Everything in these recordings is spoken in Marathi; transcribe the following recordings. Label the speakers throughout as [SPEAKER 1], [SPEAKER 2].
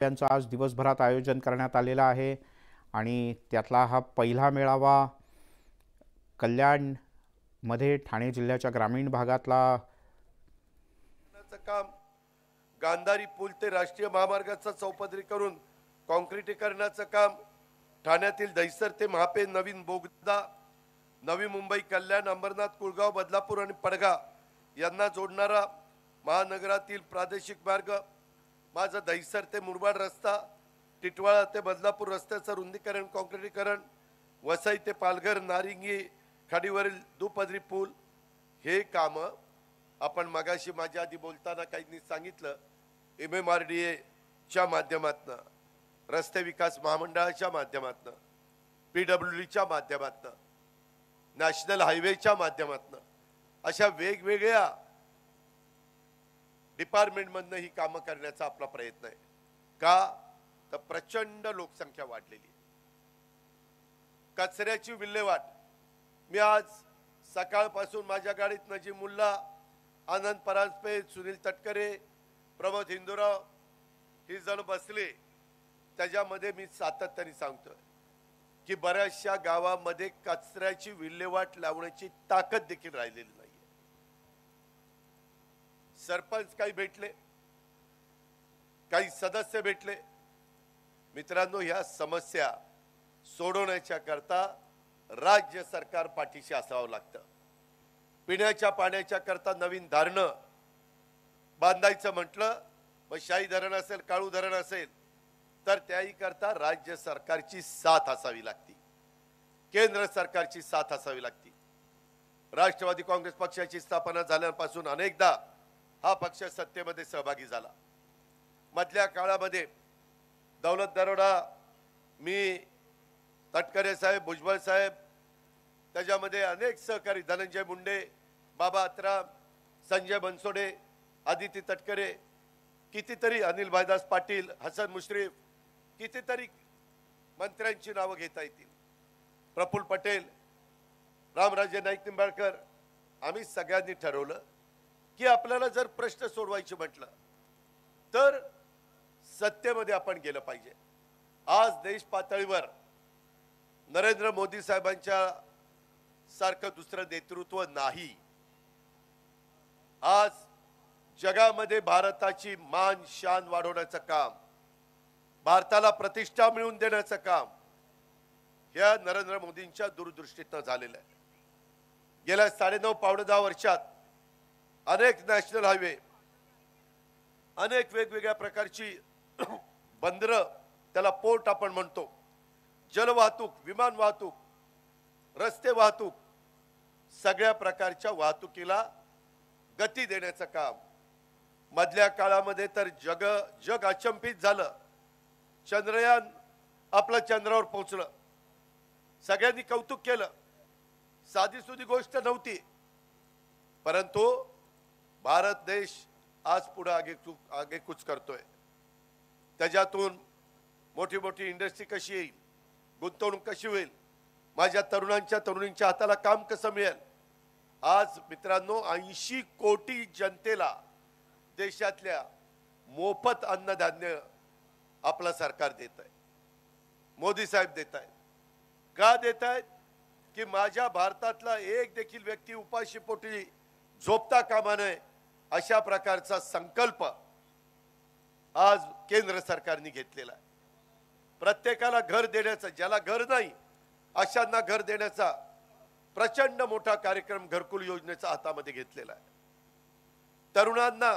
[SPEAKER 1] यांचं आज दिवसभरात आयोजन करण्यात आलेलं आहे आणि त्यातला हा पहिला मेळावा कल्याणमध्ये ठाणे जिल्ह्याच्या ग्रामीण भागातला
[SPEAKER 2] काम गांधारी पूल ते राष्ट्रीय महामार्गाचा चौपदरीकरण काँक्रिटीकरणाचं काम, ठाण्यातील दहिसर ते महापे नवीन बोगदा, नवी मुंबई कल्याण अंबरनाथ कुळगाव बदलापूर आणि पडगा यांना जोडणारा महानगरातील प्रादेशिक मार्ग, माझा दहिसर ते मुरबाड रस्ता, टिटवाळा ते बदलापूर रस्त्याचं रुंदीकरण काँक्रिटीकरण, वसई ते पालघर नारिंगी खाडीवरील दुपदरी पूल, हे काम आपण मगाशी माझ्या आधी बोलताना काहींनी सांगितलं MMRDA च्या माध्यमातून, रस्ते विकास महामंडळाच्या माध्यमातून, PWDच्या माध्यमातून, नॅशनल हायवेच्या माध्यमातून, अशा वेगवेगळ्या डिपार्टमेंटमधनं ही कामं करण्याचा आपला प्रयत्न आहे. का तर प्रचंड लोकसंख्या वाढलेली आहे. कचऱ्याची विल्हेवाट, मी आज सकाळपासून माझ्या गाडीत नजीम मुल्ला, आनंद परांजपे, सुनील तटकरे, प्रमोद हिंदूराव ही जण बसले. त्याच्यामध्ये मी सातत्याने सांगतोय की बऱ्याचशा गावामध्ये कचऱ्याची विल्हेवाट लावण्याची ताकद देखील राहिलेली नाही. सरपंच काही भेटले, काही सदस्य भेटले. मित्रांनो, ह्या समस्या सोडवण्याच्या करता राज्य सरकार पाठीशी असावं लागतं. पिण्याच्या पाण्याच्या करता नवीन धरणं बांधायचं म्हटलं, मग शाही धरण असेल, काळू धरण असेल, तर त्याही करता राज्य सरकारची साथ असावी लागती, केंद्र सरकारची साथ असावी लागती. राष्ट्रवादी काँग्रेस पक्षाची स्थापना झाल्यापासून अनेकदा हा पक्ष सत्तेमध्ये सहभागी झाला. मधल्या काळामध्ये दौलत दरोडा, मी, तटकरे साहेब, भुजबळ साहेब, त्याच्यामध्ये अनेक सहकारी, धनंजय मुंडे, बाबा अत्राम, संजय बनसोडे, आदिती तटकरे, कितीतरी अनिल भाईदास पाटील, हसन मुश्रीफ, कितीतरी मंत्र्यांची नावं घेता येतील, प्रफुल्ल पटेल, रामराजे नाईक निंबाळकर. आम्ही सगळ्यांनी ठरवलं की आपल्याला जर प्रश्न सोडवायचे म्हटलं तर सत्तेमध्ये आपण गेलं पाहिजे. आज देश पातळीवर नरेंद्र मोदी साहेबांच्या सारखं दुसरं नेतृत्व नाही. आज जगामध्ये भारताची मान शान वाढवण्याचं काम, भारताला प्रतिष्ठा मिळवून देण्याचं काम या नरेंद्र मोदींच्या दूरदृष्टीतनं झालेलं आहे. गेल्या 9.5 पावणे 10 वर्षात अनेक नॅशनल हायवे, अनेक वेगवेगळ्या प्रकारची बंदरं, त्याला पोर्ट आपण म्हणतो, जलवाहतूक, विमान वाहतूक, रस्ते वाहतूक, सगळ्या प्रकारच्या वाहतुकीला गती देण्याचं काम. मधल्या काळामध्ये तर जग अचंबित झालं. चंद्रयान आपलं चंद्रावर पोहोचलं, सगळ्यांनी कौतुक केलं. साधी सुधी गोष्ट नव्हती, परंतु भारत देश आज पुढे आगेकूच करतोय. त्याच्यातून मोठी मोठी इंडस्ट्री कशी येईल, गुंतवणूक कशी होईल, माझ्या तरुणींच्या हाताला काम कसं मिळेल. आज मित्रांनो 80 कोटी जनतेला देशातल्या मोफत अन्नधान्य आपलं सरकार देत आहे, मोदी साहेब देत आहेत. का देत आहेत? की माझ्या भारतातला एक देखील व्यक्ती उपाशीपोटी झोपता कामा नये, अशा प्रकारचा संकल्प आज केंद्र सरकारने घेतलेला आहे. प्रत्येकाला घर देण्याचा, ज्याला घर नाही अशांना घर देण्याचा प्रचंड मोठा कार्यक्रम घरकुल योजनेचा हातामध्ये घेतलेला आहे. तरुणांना,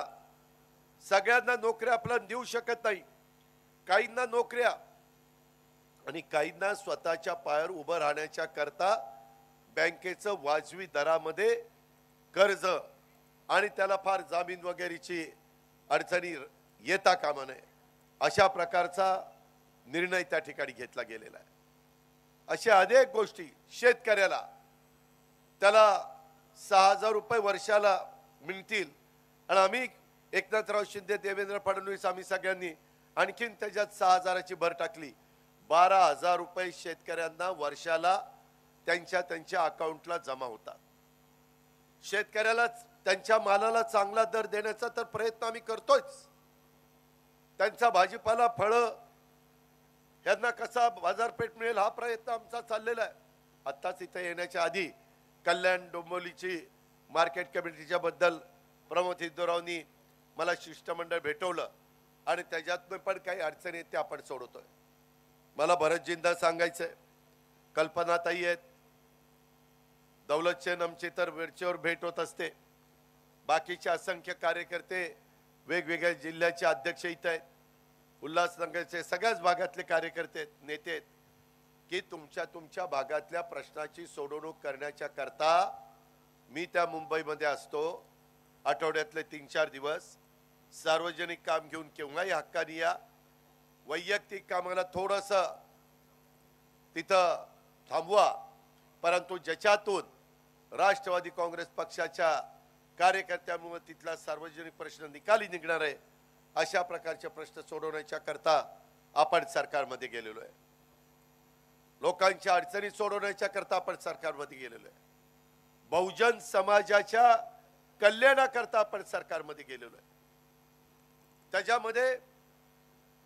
[SPEAKER 2] सगळ्यांना नोकऱ्या आपण देऊ शकत नाही. काहींना नोकऱ्या आणि काहींना स्वतःच्या पायावर उभं राहण्याच्या करता बँकेचं वाजवी दरामध्ये कर्ज आणि त्याला फार जामीन वगैरेची अडचणी येता कामा नये, अशा प्रकारचा निर्णय त्या ठिकाणी घेतला गेलेला आहे. अशा अनेक गोष्टी, शेतकऱ्याला त्याला 6,000 रुपये वर्षाला मिळतील, आणि आम्ही एकनाथराव शिंदे, देवेंद्र फडणवीस, आम्ही सगळ्यांनी आणखीन त्याच्यात 6,000ची भर टाकली. 12,000 रुपये शेतकऱ्यांना वर्षाला त्यांच्या अकाउंटला जमा होतात. शेतकऱ्याला त्यांच्या मालाला चांगला दर देण्याचा तर प्रयत्न आम्ही करतोच, त्यांचा भाजीपाला फळं यांना कसा बाजारपेठ मिळेल हा प्रयत्न आमचा चाललेला आहे. आत्ताच इथे येण्याच्या आधी कल्याण डोंबिवलीची मार्केट कमिटीच्या बद्दल प्रमोद हिंदूरावनी मला शिष्टमंडळ भेटवलं आणि त्याच्यातून पण काही अडचणी आहेत त्या आपण सोडवतोय. मला भरतजींना सांगायचंय, कल्पनाताई आहेत, दौलतचंद आमची तर वेळच्यावर भेट होत असते, बाकीचे असंख्य कार्यकर्ते वेगवेगळ्या जिल्ह्याचे अध्यक्ष इथं आहेत, उल्हासनगरचे सगळ्याच भागातले कार्यकर्ते आहेत, नेते आहेत की तुमच्या भागातल्या प्रश्नाची सोडवणूक करण्याच्या करता मी त्या मुंबईमध्ये असतो. आठवड्यातले 3-4 दिवस सार्वजनिक काम घेऊन केव्हाही हक्कानी या. वैयक्तिक कामाला थोडंसं तिथं थांबवा, परंतु ज्याच्यातून राष्ट्रवादी काँग्रेस पक्षाच्या कार्यकर्त्यांमुळे तिथला सार्वजनिक प्रश्न निकाली निघणार आहे अशा प्रकारचे प्रश्न सोडवण्याच्या करता आपण सरकारमध्ये गेलेलो आहे. लोकांच्या अडचणी सोडवण्याच्या करता आपण सरकारमध्ये गेलेलो आहे. बहुजन समाजाच्या कल्याणाकरता आपण सरकारमध्ये गेलेलो आहे. त्याच्यामध्ये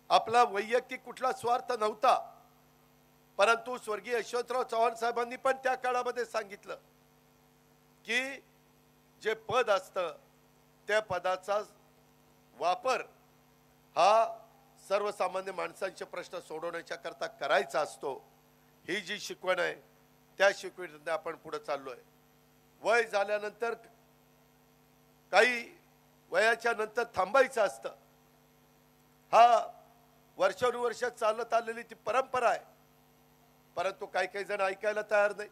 [SPEAKER 2] आपला वैयक्तिक कुठला स्वार्थ नव्हता, परंतु स्वर्गीय यशवंतराव चव्हाण साहेबांनी पण त्या काळामध्ये सांगितलं की जे पद असतं त्या पदाचा वापर हा सर्वसामान्य माणसांचे प्रश्न सोडवण्याच्या करता करायचा असतो. ही जी शिकवण आहे त्या शिकवणीने आपण पुढे चाललोय. वय झाल्यानंतर काही वयाच्या नंतर थांबायचं असतं, हा वर्षानुवर्ष चालत आलेली ती परंपरा आहे. परंतु काही जण ऐकायला तयार नाही,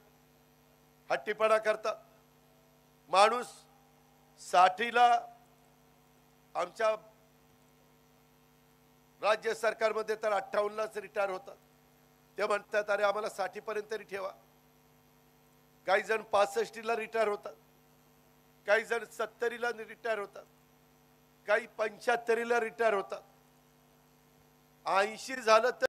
[SPEAKER 2] हट्टीपणा करतात. माणूस 60ला आमच्या राज्य सरकारमध्ये तर 58लाच रिटायर होतात. ते म्हणतात अरे आम्हाला 60 पर्यंत तरी ठेवा. काही जण 65ला रिटायर होतात, काही जण 70ला रिटायर होतात, काही 75ला रिटायर होतात. 80 झालं तर